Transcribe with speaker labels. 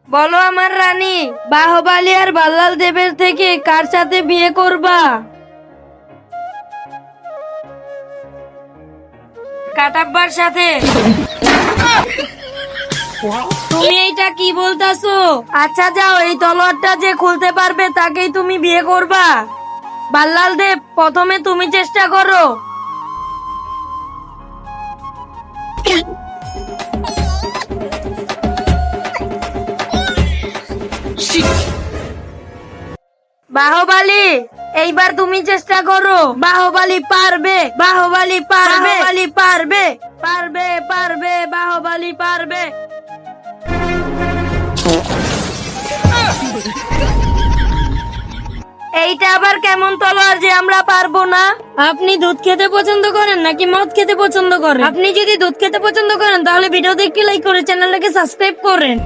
Speaker 1: বলো আমার রানী, বাহুবলী আর বাল্লাল দেবের থেকে কার সাথে বিয়ে করবা? কাটাব্বার সাথে। তুমি এইটা কি বলতাছো? আচ্ছা যাও, এই তলোয়ারটা যে খুলতে পারবে তাকেই তুমি বিয়ে করবা? বাল্লাল দেব, প্রথমে তুমি চেষ্টা করো। বাহুবলী, এইবার তুমি চেষ্টা করো। বাহুবলী পারবে, বাহুবলী পারবে, বাহুবলী পারবে, পারবে পারবে, বাহুবলী পারবে। এইটা আবার কেমন তলোয়ার যে আমরা পারবো না? আপনি দুধ খেতে পছন্দ করেন নাকি মদ খেতে পছন্দ করেন? আপনি যদি দুধ খেতে পছন্দ করেন তাহলে ভিডিওতে একটি লাইক করে চ্যানেলটাকে সাবস্ক্রাইব করেন।